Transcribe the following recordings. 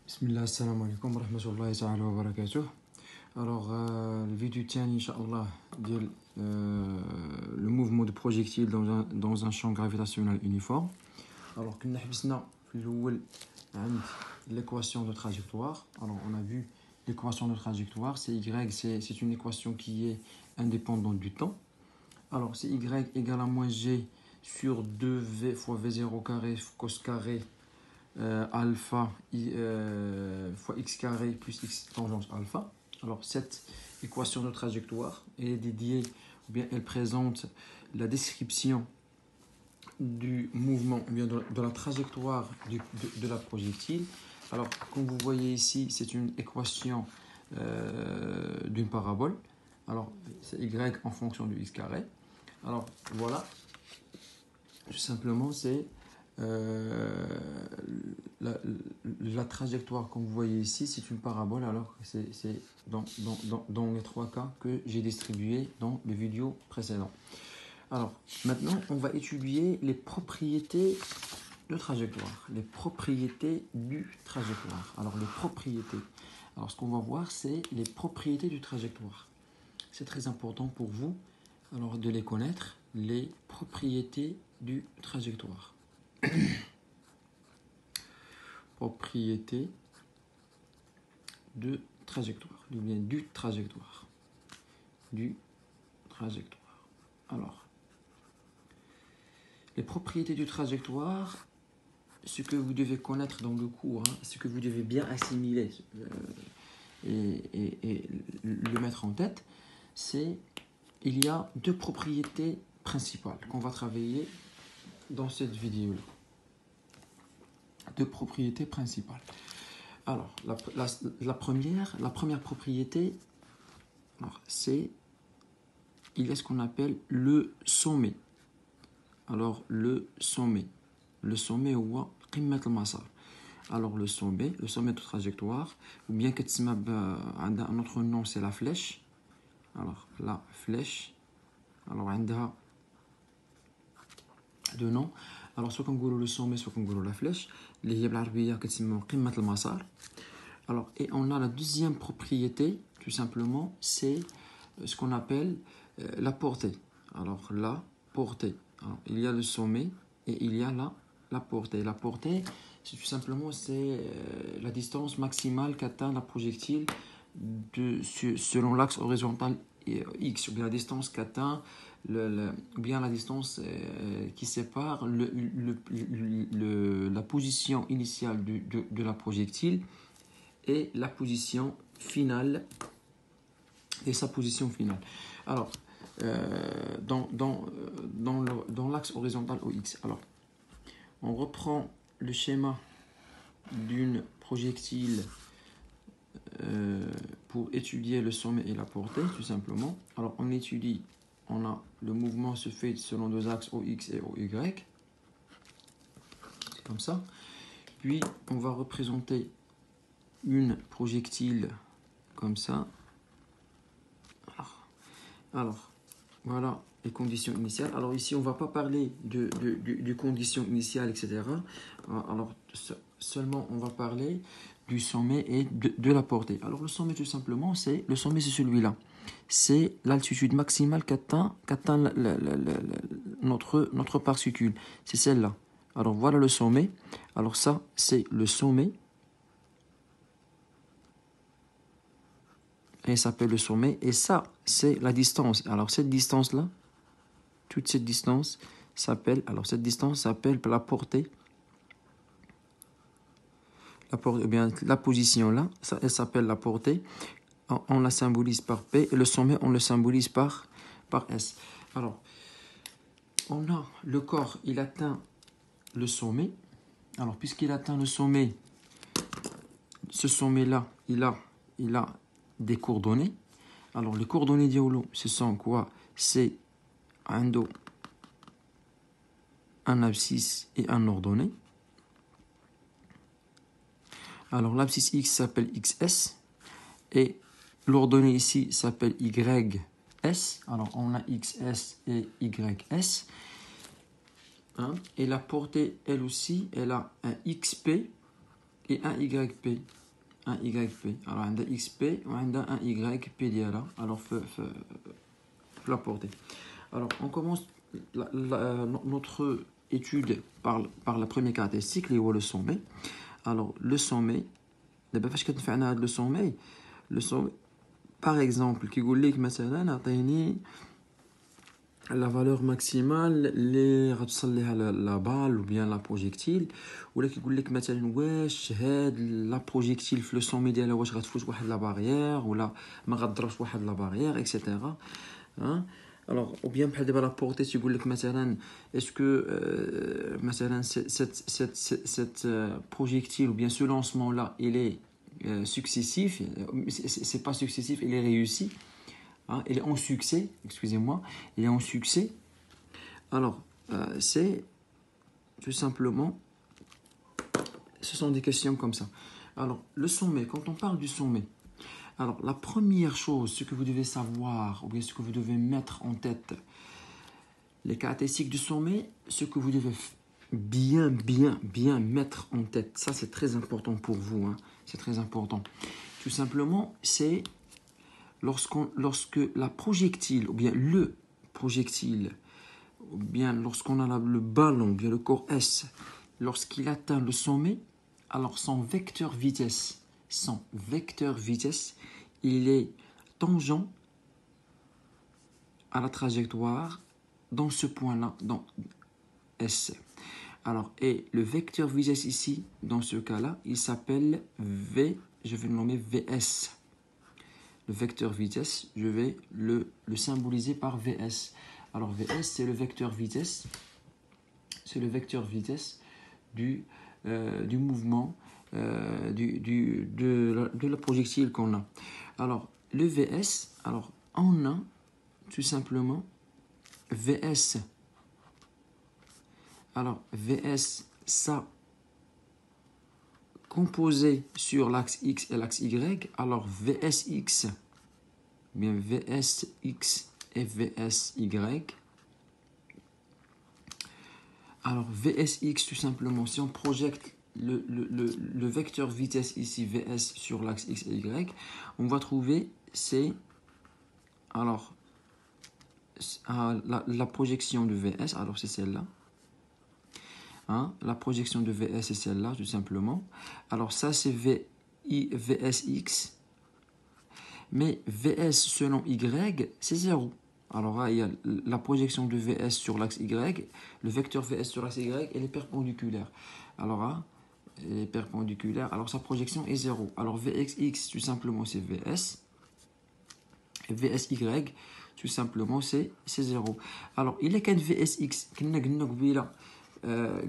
Bismillah, assalamu alaikum wa rahmatullahi ta'ala wa barakatuh. Alors, le vidéo tient, Inch'Allah, le mouvement de projectile dans un champ gravitationnel uniforme. Alors, nous avons l'équation de trajectoire. Alors, on a vu l'équation de trajectoire. C'est Y, c'est une équation qui est indépendante du temps. Alors, c'est Y égale à moins G sur 2V fois V0 carré cos carré alpha fois x carré plus x tangente alpha. Alors cette équation de trajectoire est dédiée, ou bien elle présente la description du mouvement, ou bien de la trajectoire de la projectile. Alors comme vous voyez ici, c'est une équation d'une parabole. Alors c'est y en fonction du x carré. Alors voilà, tout simplement c'est la trajectoire comme vous voyez ici, c'est une parabole, alors que c'est dans les trois cas que j'ai distribués dans les vidéos précédentes. Alors maintenant on va étudier les propriétés de trajectoire, les propriétés du trajectoire. Alors les propriétés, alors ce qu'on va voir c'est les propriétés du trajectoire. C'est très important pour vous alors de les connaître, les propriétés du trajectoire. Propriété de trajectoire, ou bien du trajectoire. Alors, les propriétés du trajectoire, ce que vous devez connaître dans le cours, ce que vous devez bien assimiler et le mettre en tête, c'est il y a deux propriétés principales qu'on va travailler dans cette vidéo-là. Deux propriétés principales. Alors, la première propriété, c'est il y a ce qu'on appelle le sommet. Alors, le sommet ou qimmat al-masar. Alors, le sommet de trajectoire, ou bien que un autre nom, c'est la flèche. Alors, la flèche. Alors, on a deux noms. Alors, soit qu'on dit le sommet, soit qu'on dit la flèche. Alors, et on a la deuxième propriété, tout simplement, c'est ce qu'on appelle la portée. Alors, la portée. Alors, il y a le sommet et il y a la portée. La portée, c'est tout simplement la distance maximale qu'atteint la projectile selon l'axe horizontal X, ou bien la distance qu'atteint ou bien la distance qui sépare la position initiale de la projectile et la position finale et sa position finale. Alors, dans l'axe horizontal OX, alors, on reprend le schéma d'une projectile pour étudier le sommet et la portée, tout simplement. Alors, on a le mouvement se fait selon deux axes OX et OY. C'est comme ça. Puis, on va représenter une projectile comme ça. Alors, voilà les conditions initiales. Alors ici, on ne va pas parler de conditions initiales, etc. Alors, seulement, on va parler du sommet et de la portée. Alors, le sommet, tout simplement, c'est celui-là. C'est l'altitude maximale qu'atteint notre particule. C'est celle-là. Alors, voilà le sommet. Alors, ça, c'est le sommet. Et ça s'appelle le sommet. Et ça, c'est la distance. Alors, cette distance-là, toute cette distance s'appelle la portée. Bien, la position là, elle s'appelle la portée. On la symbolise par P. Et le sommet, on le symbolise par S. Alors, on a le corps, il atteint le sommet. Alors, puisqu'il atteint le sommet, ce sommet-là, il a des coordonnées. Alors, les coordonnées diolo, ce sont quoi? C'est un abscisse et un ordonnée. Alors, l'abscisse X s'appelle XS et l'ordonnée ici s'appelle YS. Alors, on a XS et YS. Et la portée, elle aussi, elle a un XP et un YP. Un YP. Alors, on a XP et on a un YP ديالها. Alors, la portée. Alors, on commence notre étude par la première caractéristique, le sommet. Alors, le sommet, d'abord, parce que tu fais le sommet, par exemple, qui dit que مثلا la valeur maximale اللي غتوصل لها la balle ou bien la projectile ولا كيقول لك مثلا واش هاد لا بروجيكتيل في لو سومي ديالها واش غتفوت واحد لا بارير ولا ما غتضربش واحد لا بارير اكسيتيرا alors ou bien بحال دابا لا بورتي تيقول لك مثلا اسكو مثلا cette projectile ou bien ce lancement là il est successif c'est pas successif il est réussi. Il est en succès, excusez-moi, il est en succès. Alors, c'est tout simplement, ce sont des questions comme ça. Alors, le sommet, quand on parle du sommet, alors la première chose, ce que vous devez savoir, ou bien ce que vous devez mettre en tête, les caractéristiques du sommet, ce que vous devez bien mettre en tête, ça c'est très important pour vous, hein, c'est très important. Tout simplement, c'est lorsque la projectile, ou bien le projectile, ou bien lorsqu'on a le ballon, ou bien le corps S, lorsqu'il atteint le sommet, alors son vecteur vitesse, il est tangent à la trajectoire dans ce point-là, dans S. Alors, et le vecteur vitesse ici, dans ce cas-là, il s'appelle V, je vais le nommer VS. Le vecteur vitesse, je vais le symboliser par VS. Alors VS, c'est le vecteur vitesse. C'est le vecteur vitesse du mouvement de la projectile qu'on a. Alors, le VS, alors on a tout simplement VS. Alors, VS, ça composé sur l'axe X et l'axe Y, alors VSX, bien VSX et VSY. Alors VSX tout simplement, si on projette le vecteur vitesse ici VS sur l'axe X et Y, on va trouver c'est alors la projection de VS, alors c'est celle-là. Hein, la projection de VS c'est celle-là tout simplement. Alors ça c'est VSX, mais VS selon Y c'est 0. Alors là il y a la projection de VS sur l'axe Y, le vecteur VS sur l'axe Y elle est perpendiculaire. Alors là elle est perpendiculaire, alors sa projection est 0. Alors VXX tout simplement c'est VS, et VSY tout simplement c'est 0. Alors il est qu'un VSX qui n'a pas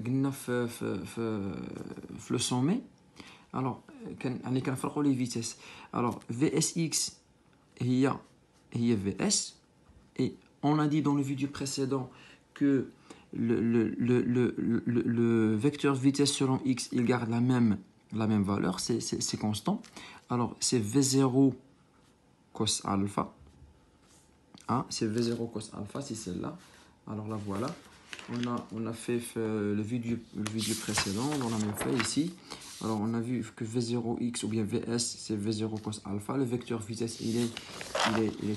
قلنا في لو sommet. alors كنفرقوا les vitesses. alors VSX هي VS, et on a dit dans le vidéo précédent que le vecteur vitesse selon X il garde la même valeur, c'est constant. Alors c'est V0 cos alpha, hein, c'est V0 cos alpha, c'est celle-là. Alors là voilà, on a fait le vidéo précédent, on a même fait ici. Alors on a vu que V0x ou bien VS c'est V0 cos alpha, le vecteur vitesse il est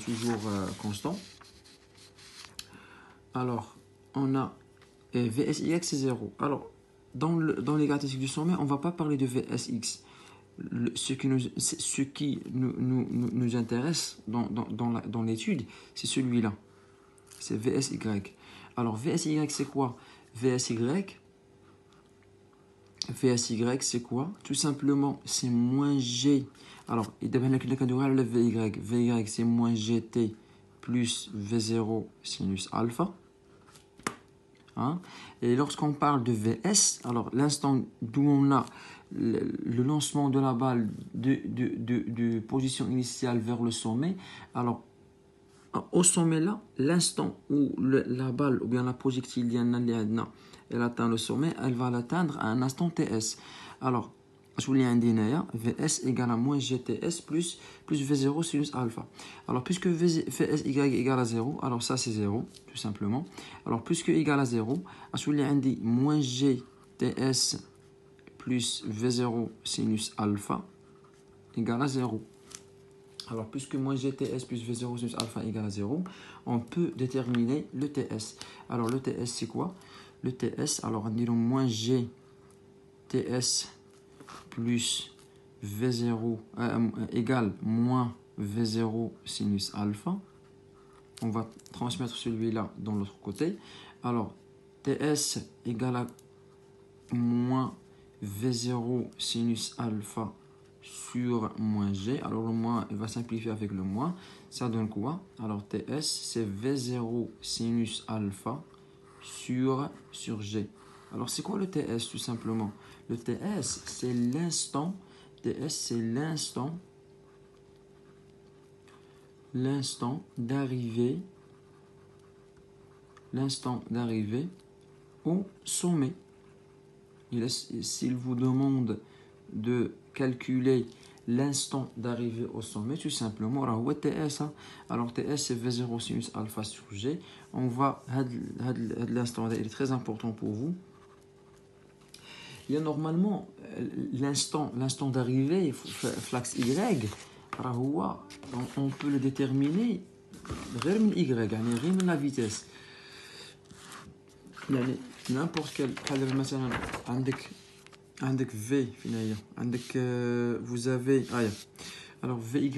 toujours constant. Alors on a VSY c'est 0. Alors dans les caractéristiques du sommet on ne va pas parler de VSX. Ce qui nous intéresse dans l'étude c'est celui-là, c'est VSY. Alors VSY c'est quoi? VSY c'est quoi? Tout simplement c'est moins G. Alors il devient le VY c'est moins GT plus V0 sinus alpha, hein? Et lorsqu'on parle de VS, alors l'instant d'où on a le lancement de la balle de position initiale vers le sommet, alors au sommet là, l'instant où la balle ou bien la projectile elle atteint le sommet, elle va l'atteindre à un instant TS. Alors, je vous l'ai indiqué, VS égale à moins GTS plus V0 sinus alpha. Alors, puisque VSY égale à 0, alors ça c'est 0, tout simplement. Alors, puisque égale à 0, je vous l'ai indiqué moins GTS plus V0 sinus alpha égale à 0. Alors, puisque moins GTS plus V0 sinus alpha égale à 0, on peut déterminer le TS. Alors, le TS, c'est quoi? Le TS, alors, disons moins GTS plus V0 égale moins V0 sinus alpha. On va transmettre celui-là dans l'autre côté. Alors, TS égale à moins V0 sinus alpha sur moins G. Alors, le moins, il va simplifier avec le moins. Ça donne quoi? Alors, TS, c'est V0 sinus alpha sur G. Alors, c'est quoi le TS, tout simplement? Le TS, c'est l'instant. TS, c'est l'instant d'arrivée au sommet. S'il vous demande de calculer l'instant d'arrivée au sommet, tout simplement, alors TS, alors TS c'est V0 sinus alpha sur G. On va, l'instant, il est très important pour vous. Il y a normalement l'instant d'arrivée, flax Y, on peut le déterminer غير من Y, يعني غير من la vitesse. يعني n'importe quel بحال مثلا عندك V فين هي عندك vous avez alors VY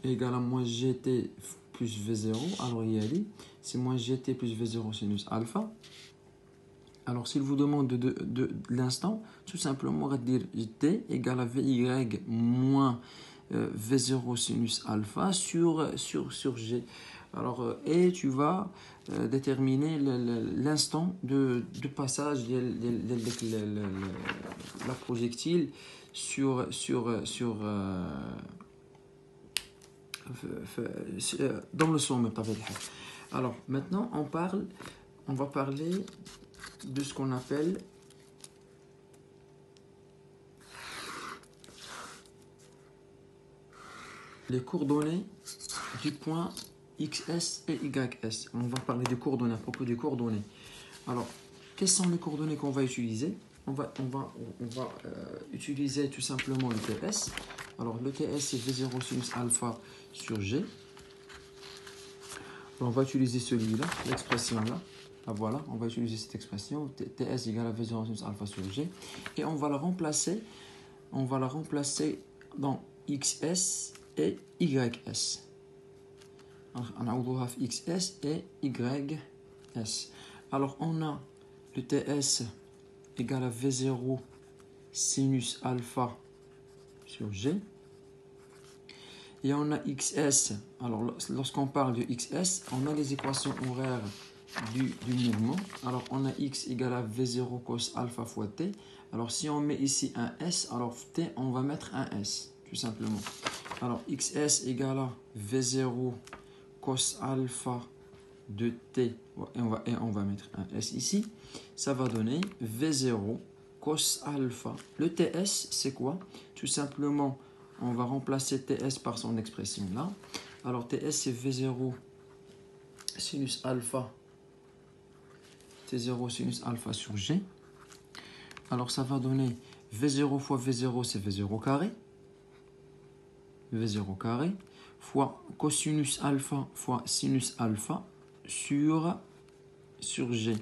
égale à moins GT plus V0, alors il y a c'est moins GT plus V0 sinus alpha. Alors, s'il vous demande de l'instant, tout simplement, on va dire T égale à VY moins V0 sinus alpha sur G. Alors, et tu vas déterminer l'instant de passage de la projectile dans le sommet. Alors, maintenant, on va parler de ce qu'on appelle les coordonnées du point XS et YS. On va parler des coordonnées, à propos des coordonnées. Alors, quelles sont les coordonnées qu'on va utiliser? On va utiliser tout simplement le TS. Alors, le TS, c'est V0 sinus alpha sur G. Alors, on va utiliser celui-là, l'expression-là. Ah, voilà, on va utiliser cette expression, TS égale à V0 sinus alpha sur G, et on va la remplacer dans XS et YS. On a XS et YS. Alors, on a le TS égale à V0 sinus alpha sur G. Et on a XS. Alors, lorsqu'on parle de XS, on a les équations horaires du mouvement. Alors, on a X égale à V0 cos alpha fois T. Alors, si on met ici un S, alors T, on va mettre un S, tout simplement. Alors, XS égale à V0 cos alpha de T. Et on va mettre un S ici. Ça va donner V0 cos alpha. Le TS, c'est quoi? Tout simplement, on va remplacer TS par son expression là. Alors, TS, c'est V0 sinus alpha. T0 sinus alpha sur G. Alors, ça va donner V0 fois V0, c'est V0 carré. V0 carré fois cosinus alpha fois sinus alpha sur G.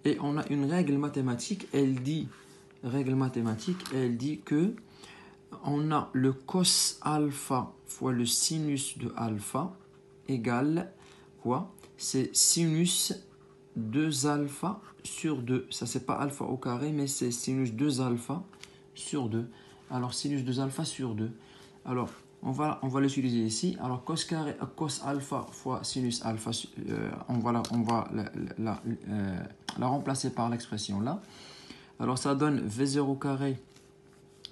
Et on a une règle mathématique, elle dit que on a le cos alpha fois le sinus de alpha égale quoi? C'est sinus 2 alpha sur 2. Ça, c'est pas alpha au carré, mais c'est sinus 2 alpha sur 2. Alors, sinus 2 alpha sur 2. Alors, on va l'utiliser ici. Alors, cos alpha fois sinus alpha, on va la remplacer par l'expression là. Alors, ça donne V0 carré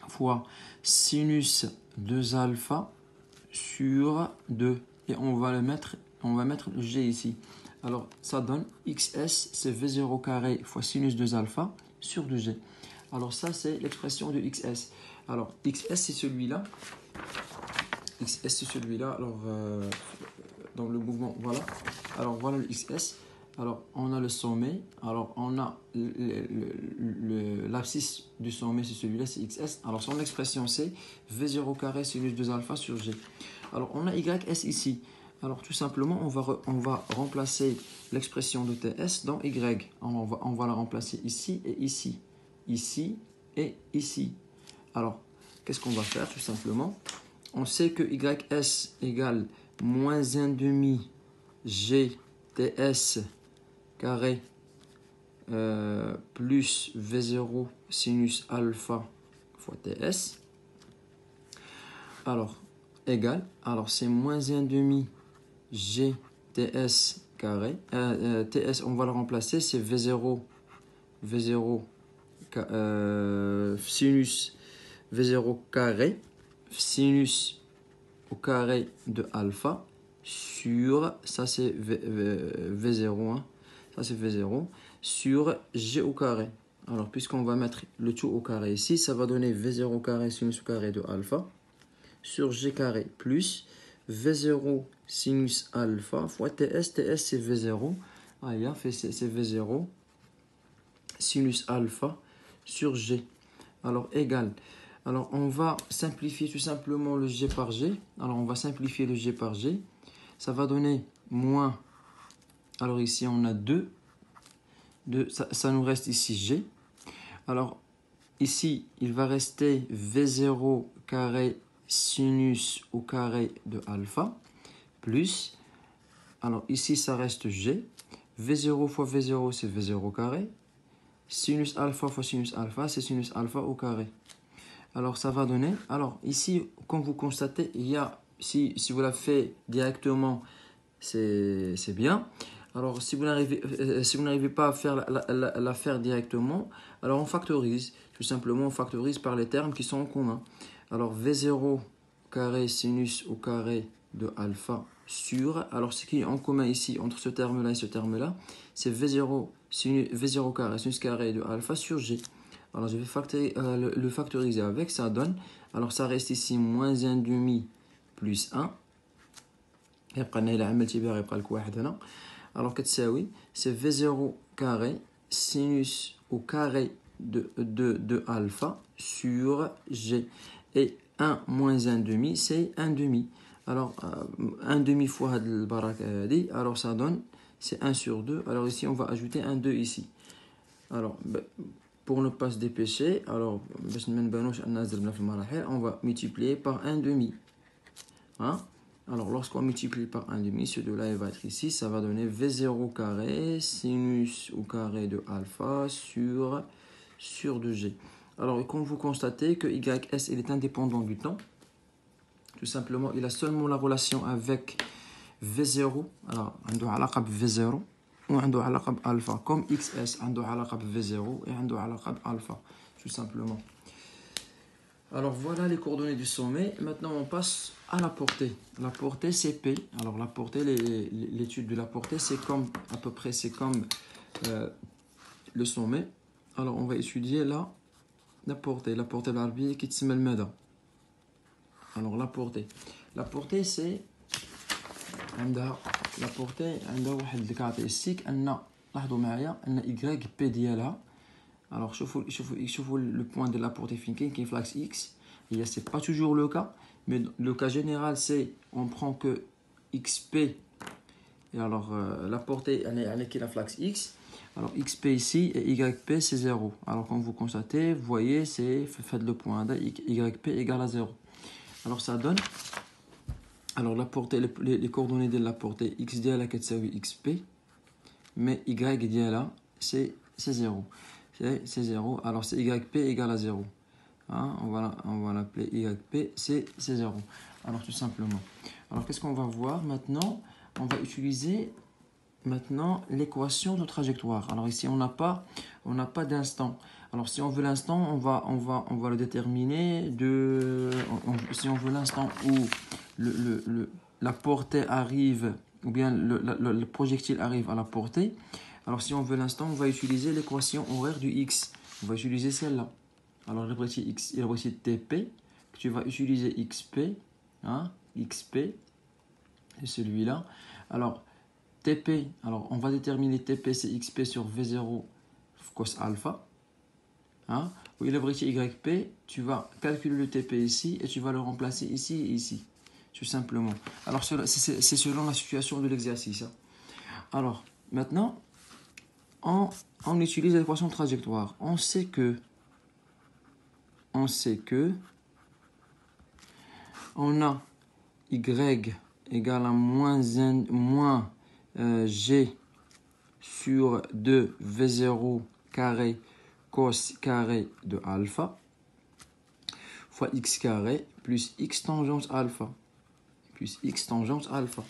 fois sinus 2 alpha sur 2. Et on va mettre le G ici. Alors, ça donne XS, c'est V0 carré fois sinus 2 alpha sur 2G. Alors, ça, c'est l'expression de XS. Alors, XS, c'est celui-là. XS, c'est celui-là. Alors, dans le mouvement, voilà. Alors, voilà le XS. Alors, on a le sommet. Alors, on a l'abscisse du sommet, c'est celui-là, c'est XS. Alors, son expression, c'est V0 carré sinus 2 alpha sur G. Alors, on a YS ici. Alors, tout simplement, on va remplacer l'expression de TS dans Y. On va la remplacer ici et ici. Ici et ici. Alors, qu'est-ce qu'on va faire, tout simplement? On sait que YS égale moins 1 demi GTS carré plus V0 sinus alpha fois TS. Alors, égal. Alors, c'est moins 1 demi GTS carré. TS, on va le remplacer, c'est V0 sinus V0 carré sinus au carré de alpha sur, ça c'est V0, hein, ça c'est V0, sur G au carré. Alors, puisqu'on va mettre le tout au carré ici, ça va donner V0 carré sinus au carré de alpha sur G carré plus V0 sinus alpha fois TS. TS c'est V0. C'est V0 sinus alpha sur G. Alors, égal. Alors, on va simplifier tout simplement le G par G. Alors, on va simplifier le G par G. Ça va donner moins. Alors, ici, on a 2. Ça nous reste ici G. Alors, ici, il va rester V0 carré sinus au carré de alpha plus. Alors, ici, ça reste G. V0 fois V0, c'est V0 carré. Sinus alpha fois sinus alpha, c'est sinus alpha au carré. Alors, ça va donner. Alors, ici, comme vous constatez, il y a, si vous la faites directement, c'est bien. Alors, si vous n'arrivez pas à faire la faire directement, alors on factorise. Tout simplement, on factorise par les termes qui sont en commun. Alors, V0 carré sinus au carré de alpha sur. Alors, ce qui est en commun ici entre ce terme-là et ce terme-là, c'est V0 carré sinus carré de alpha sur G. Alors, je vais le factoriser avec, ça donne. Alors, ça reste ici moins 1 demi plus 1. Alors, c'est V0 carré sinus au carré de alpha sur G. Et 1 moins 1 demi, c'est 1 demi. Alors, 1 demi fois le baraka, alors ça donne, c'est 1 sur 2. Alors, ici, on va ajouter un 2 ici. Alors, pour ne pas se dépêcher, alors, on va multiplier par 1 demi. Hein? Alors, lorsqu'on multiplie par 1 demi, ce 2-là, il va être ici. Ça va donner V0 carré sinus au carré de alpha sur 2G. Alors, comme vous constatez que YS, il est indépendant du temps. Tout simplement, il a seulement la relation avec V0. Alors, on a علاقة V0 ou on a علاقة alpha. Comme XS, on a علاقة V0 et on a علاقة alpha. Tout simplement. Alors voilà les coordonnées du sommet. Maintenant on passe à la portée. La portée c'est P. Alors la portée, l'étude de la portée c'est comme à peu près comme le sommet. Alors on va étudier la portée. La portée العربية qui تسمى المدى. Alors la portée c'est la portée عندها واحد الكارactéristique أن لاحظوا معايا أن Y P ديالها. Alors, شوفوا le point de la portée fine qui est flax X. Et ce n'est pas toujours le cas. Mais le cas général, c'est on prend que XP. Et alors, la portée, elle est la flax X. Alors, XP ici et YP, c'est 0. Alors, comme vous constatez, vous voyez, faites le point. YP égale à 0. Alors, ça donne. Alors, la portée, les coordonnées de la portée X ديالها كتساوي XP. Mais Y ديالها, c'est 0. C'est 0. Alors, c'est YP égale à 0. Hein, on va l'appeler YP, c'est 0. Alors, tout simplement. Alors, qu'est-ce qu'on va voir maintenant? On va utiliser maintenant l'équation de trajectoire. Alors, ici, on n'a pas d'instant. Alors, si on veut l'instant, on va le déterminer si on veut l'instant où la portée arrive, ou bien le projectile arrive à la portée. Alors, si on veut l'instant, on va utiliser l'équation horaire du X. On va utiliser celle-là. Alors, il va aussi TP, que tu vas utiliser XP. Hein, XP, c'est celui-là. Alors, TP, alors on va déterminer TP, c'est XP sur V0 cos alpha. Hein? Oui, le braquet YP, tu vas calculer le TP ici et tu vas le remplacer ici et ici, tout simplement. Alors, c'est selon la situation de l'exercice. Hein? Alors, maintenant, on utilise l'équation de trajectoire. On sait que on a Y égale à moins G sur 2 V0 carré cos carré de alpha fois x carré plus x tangente alpha plus x tangente alpha.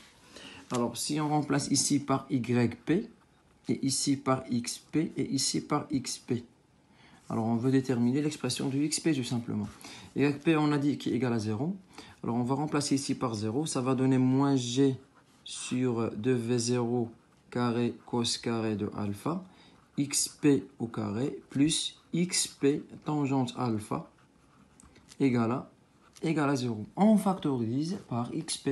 Alors, si on remplace ici par YP et ici par XP et ici par XP, alors on veut déterminer l'expression du XP tout simplement. YP, on a dit qu'il est égal à 0. Alors, on va remplacer ici par 0. Ça va donner moins G sur 2V0 carré cos carré de alpha, XP au carré, plus XP tangente alpha égale à 0. On factorise par XP.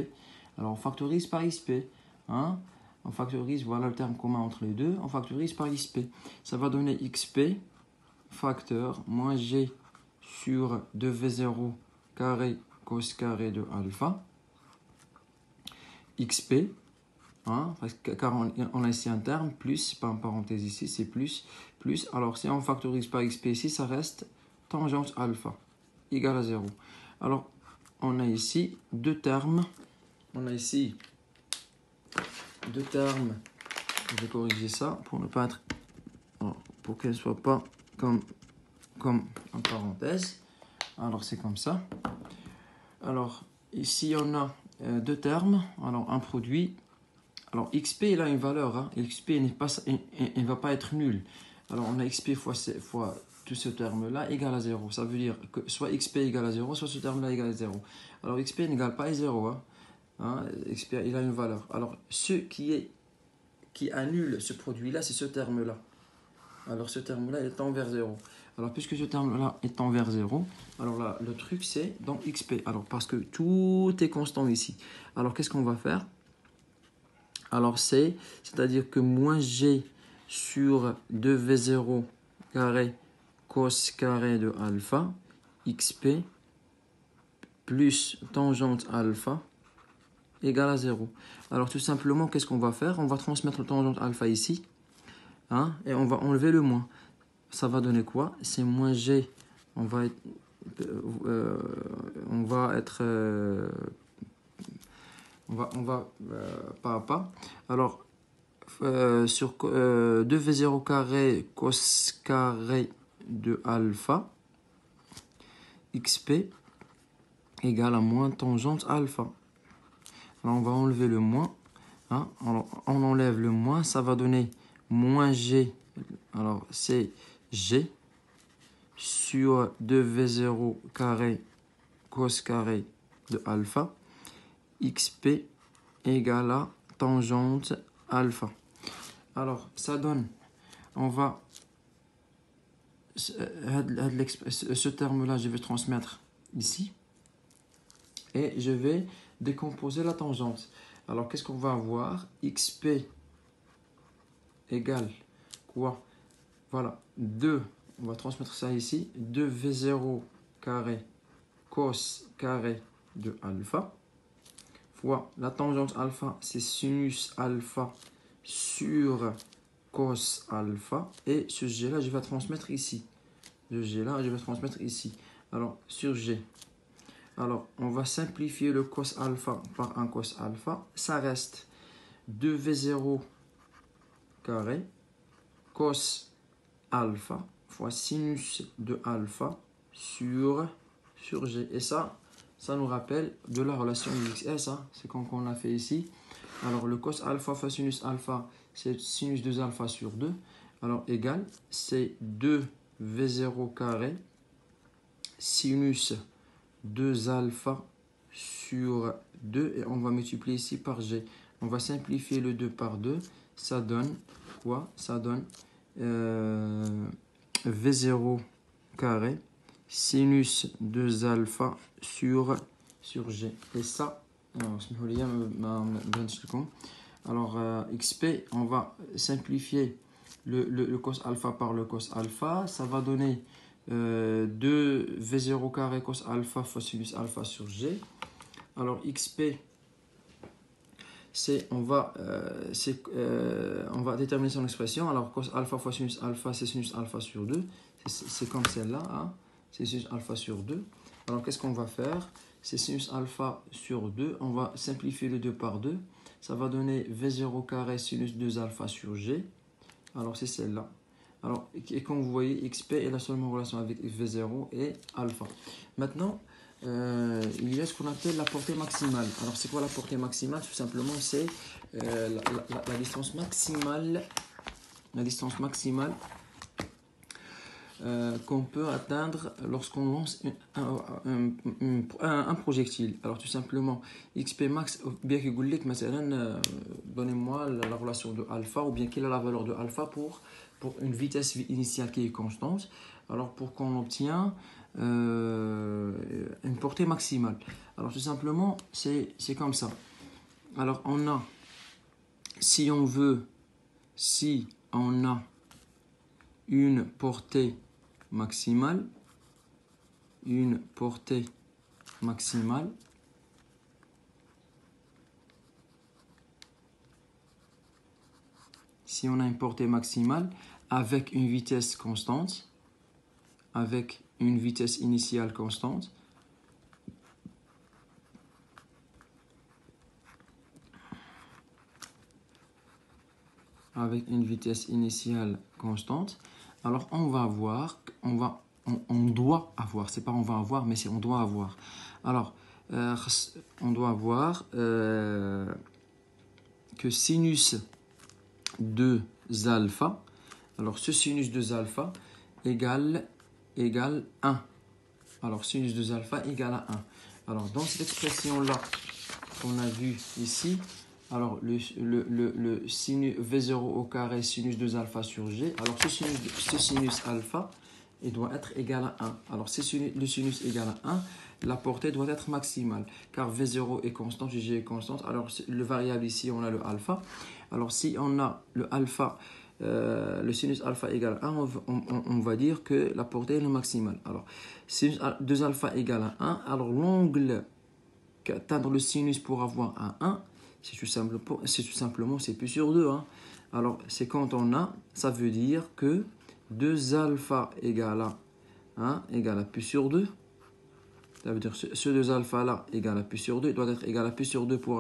Alors, on factorise par XP. Hein? On factorise, voilà le terme commun entre les deux. On factorise par XP. Ça va donner XP facteur moins G sur 2V0 carré cos carré de alpha. XP. Hein, car on a ici un terme, plus, par parenthèse ici, c'est plus. Alors, si on factorise par XP ici, ça reste tangente alpha égale à 0. Alors, on a ici deux termes. On a ici deux termes. Je vais corriger ça pour ne pas être... pour qu'elle ne soit pas comme en parenthèse. Alors, c'est comme ça. Alors, ici, on a deux termes. Alors, un produit. Alors, XP, il a une valeur. Hein. XP ne va pas être nul. Alors, on a XP fois tout ce terme-là égale à 0. Ça veut dire que soit XP égale à 0, soit ce terme-là égale à 0. Alors, XP n'égale pas à 0. Hein. XP, il a une valeur. Alors, ce qui annule ce produit-là, c'est ce terme-là. Alors, ce terme-là est envers 0. Alors, puisque ce terme-là est envers 0, alors là, le truc, c'est dans XP. Alors, parce que tout est constant ici. Alors, qu'est-ce qu'on va faire? Alors, c'est-à-dire que moins G sur 2V0 carré cos carré de alpha, XP, plus tangente alpha, égale à 0. Alors, tout simplement, qu'est-ce qu'on va faire? On va transmettre tangente alpha ici, hein, et on va enlever le moins. Ça va donner quoi? C'est moins G. On va pas à pas. Alors, sur 2V0 carré cos carré de alpha, XP égale à moins tangente alpha. Alors, on va enlever le moins. Hein? Alors, on enlève le moins, ça va donner moins G. Alors, c'est G sur 2V0 carré cos carré de alpha. XP égale à tangente alpha. Alors, ça donne, on va, ce terme-là, je vais transmettre ici. Et je vais décomposer la tangente. Alors, qu'est-ce qu'on va avoir? XP égale quoi? Voilà, 2, on va transmettre ça ici. 2V0 carré cos carré de alpha fois la tangente alpha, c'est sinus alpha sur cos alpha. Et ce G-là, je vais transmettre ici. Ce G-là, je vais transmettre ici. Alors, sur G. Alors, on va simplifier le cos alpha par un cos alpha. Ça reste 2V0 carré cos alpha fois sinus de alpha sur G. Et ça nous rappelle de la relation UXS. Hein. C'est comme on l'a fait ici. Alors, le cos alpha fois sinus alpha, c'est sinus 2 alpha sur 2. Alors, égal, c'est 2V0 carré sinus 2 alpha sur 2. Et on va multiplier ici par G. On va simplifier le 2 par 2. Ça donne quoi? Ça donne V0 carré sinus 2 alpha sur G. Et ça, Alors, XP, on va simplifier le cos alpha par le cos alpha. Ça va donner 2 V0 carré cos alpha fois sinus alpha sur G. Alors, XP, on va déterminer son expression. Alors, cos alpha fois sinus alpha, c'est sinus alpha sur 2. C'est comme celle-là. Hein? C'est sinus alpha sur 2. Alors, qu'est-ce qu'on va faire? C'est sinus alpha sur 2. On va simplifier le 2 par 2. Ça va donner V0 carré sinus 2 alpha sur G. Alors, c'est celle-là. Alors, et comme vous voyez, XP est la seule relation avec V0 et alpha. Maintenant, il y a ce qu'on appelle la portée maximale. Alors, c'est quoi la portée maximale? Tout simplement, c'est la distance maximale. La distance maximale qu'on peut atteindre lorsqu'on lance un projectile. Alors tout simplement, XP max, bien que vous dites, donnez-moi la relation de alpha, ou bien quelle est la valeur de alpha pour une vitesse initiale qui est constante. Alors pour qu'on obtienne une portée maximale. Alors tout simplement, c'est comme ça. Alors on a, si on a une portée maximale, si on a une portée maximale avec une vitesse constante, avec une vitesse initiale constante, alors on doit avoir, c'est pas on va avoir, mais c'est on doit avoir. Alors, on doit avoir que sinus 2 alpha, alors ce sinus 2 alpha égale 1. Alors, sinus 2 alpha égale à 1. Alors, dans cette expression-là qu'on a vue ici, alors le sinus V0 au carré sinus 2 alpha sur G, alors ce sinus alpha, il doit être égal à 1. Alors, le sinus égal à 1, la portée doit être maximale, car V0 est constante, G est constante. Alors, le variable ici, on a le alpha. Alors, si on a le alpha, le sinus alpha égale à 1, on va dire que la portée est le maximale. Alors, sinus 2 alpha égale à 1, alors l'angle qu'atteindre le sinus pour avoir un 1, c'est tout simplement, c'est pi sur 2. Hein. Alors, c'est quand on a, ça veut dire que 2 alpha égale à pi sur 2. Ça veut dire que ce 2 alpha là égale à pi sur 2 doit être égal à pi sur 2 pour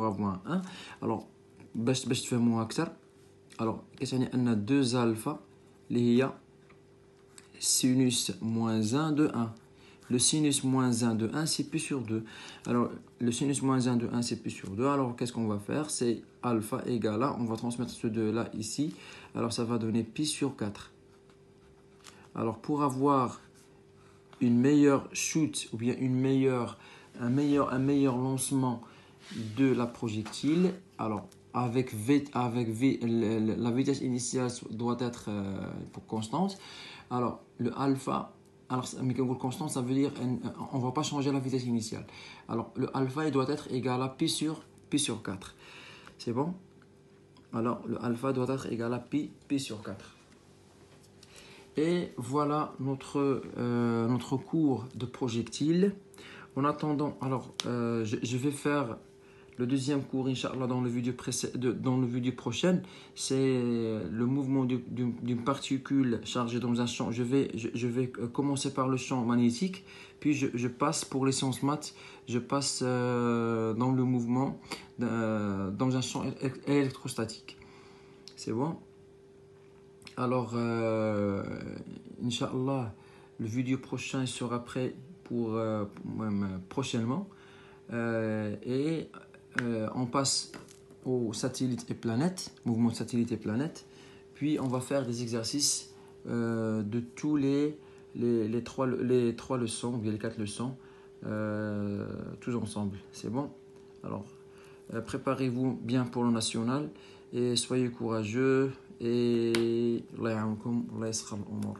avoir un 1. Alors, باش تفهموها أكثر. Alors, كتعني أن 2 alpha اللي هي sinus moins 1 de 1. Le sinus moins 1 de 1, c'est pi sur 2. Alors, le sinus moins 1 de 1, c'est pi sur 2. Alors, qu'est-ce qu'on va faire? C'est alpha égale à, on va transmettre ce 2 là ici. Alors, ça va donner pi sur 4. Alors, pour avoir une meilleure chute, ou bien un meilleur lancement de la projectile, alors, la vitesse initiale doit être constante. Alors, le alpha, alors, mais quand on dit constante, ça veut dire on ne va pas changer la vitesse initiale. Alors, le alpha, il doit être égal à pi sur 4. C'est bon? Alors, le alpha doit être égal à pi sur 4. Et voilà notre cours de projectile. En attendant, alors, je vais faire le deuxième cours, Inch'Allah, dans le vidéo prochaine, c'est le mouvement d'une particule chargée dans un champ. Je vais commencer par le champ magnétique, puis je passe pour les sciences maths, je passe dans le mouvement dans un champ électrostatique. C'est bon? Alors, Inch'Allah, le vidéo prochain sera prêt pour prochainement. On passe aux satellites et planètes, mouvement de satellites et planètes, puis on va faire des exercices de tous les 3 leçons, ou bien les 4 leçons, tous ensemble. C'est bon? Alors, préparez-vous bien pour le national et soyez courageux et Allah ya'awnkoum, Allah yaskhar al-umur.